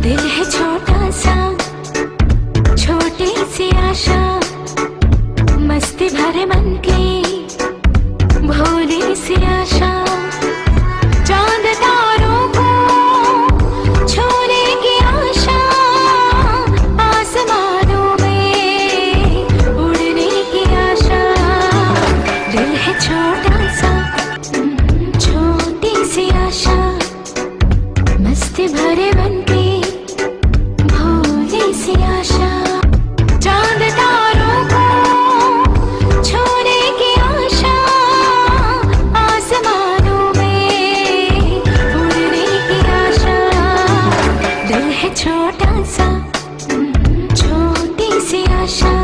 दिल है छोटा सा, छोटी सी आशा, मस्ती भरे मन की भोली सी आशा। चांद तारों को छूने की आशा, आसमानों में उड़ने की आशा। दिल है छोटा सा, छोटी सी आशा, मस्ती भरे मन की भोली सी आशा। चांद तारों को छूने की आशा, आसमानों में उड़ने की आशा। दिल है छोटा सा, छोटी सी आशा।